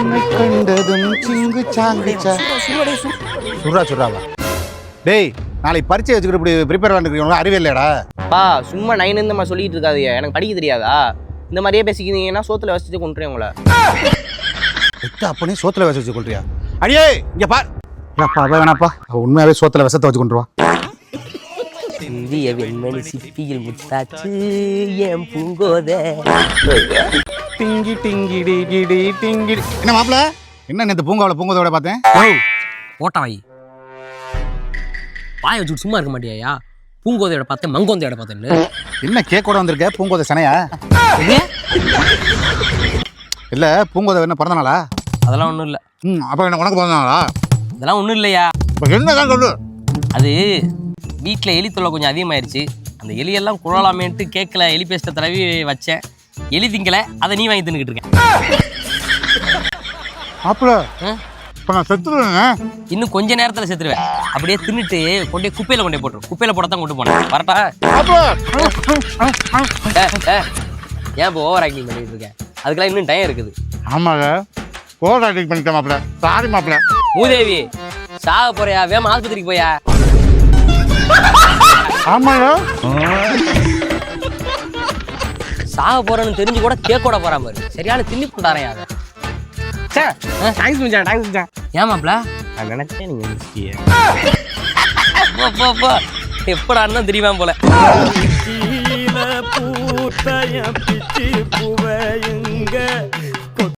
உன்னை கண்டதும் சிங்கு சாங்கு சுறாவா டேய் நாளைக்கு பரீட்சை வச்சுக்கிட்டு இப்படி ப்ரிப்பேர் பண்ணிருக்கீங்க அறிவே இல்லையாடா பா சும்மா நைன் இந்த மாதிரி சொல்லிட்டு இருக்காதீங்க எனக்கு படிக்க தெரியாதா இந்த மாதிரியே பேசிக்கிட்டீங்கன்னா சோத்துல வச்சுட்டு கொண்டுறேன் உங்களை அப்பனே சோத்துல வச்சு கொள்றியா அடியே இங்க பார் அப்பா வேணாப்பா உண்மையாவே சோத்துல விஷத்தை வச்சு கொண்டுருவா இந்திய வெண்மணி சிப்பியில் முத்தாச்சு என் பூங்கோதை டிங்கி டிங்கிடி கிடி டிங்கிடி என்ன மாப்பிள என்ன நேற்று பூங்கோதையோட பார்த்தேன் ஓட்ட வாய் வாயை வச்சுட்டு சும்மா இருக்க மாட்டியா பூங்கோதையோட பார்த்தேன் மங்கோந்தையோட பார்த்தேன்னு என்ன கேக்கோட வந்திருக்க பூங்கோதை சனையா இல்ல பூங்கோதை என்ன பிறந்த நாளா அதெல்லாம் ஒன்றும் இல்லை அப்ப என்ன உனக்கு பிறந்த நாளா அதெல்லாம் ஒன்றும் இல்லையா என்னதான் சொல்லு அது வீட்டில் எலி தொல்லை கொஞ்சம் அதிகமாயிருச்சு அந்த எலியெல்லாம் குழலாமேன்ட்டு கேட்கல எலி பேஸ்ட்டை தடவி வச்சேன் எலி திங்கலை அதை நீ வாங்கி தின்னுக்கிட்டு இருக்கேன் மாப்பிள இப்போ நான் செத்துருவேங்க இன்னும் கொஞ்ச நேரத்தில் செத்துருவேன் அப்படியே தின்னுட்டு கொண்டே குப்பையில் கொண்டே போட்டுரும் குப்பையில் போடத்தான் கொண்டு போனேன் வரட்டா ஏன் இப்போ ஓவர் ஆக்டிங் பண்ணிட்டு இருக்கேன் அதுக்கெல்லாம் இன்னும் டைம் இருக்குது ஆமாங்க ஓவர் ஆக்டிங் பண்ணிட்டேன் மாப்பிள சாரி மாப்பிள மூதேவி சாக போறியா வேமா ஆஸ்பத்திரிக்கு போயா ஆமாங்க சாக போறேன்னு தெரிஞ்சு கூட கேக்கோட போறாம பாரு சரியான திண்ணி கொண்டாரையா அதை தேங்க்ஸ் மச்சான் தேங்க்ஸ் மச்சான் ஏமாப்ல நான் நினைச்சேன் நீங்க முடிச்சிட்டீங்க எப்படா அண்ணன் தெரியுமா போல பூத்தைய பிச்சு புவையுங்க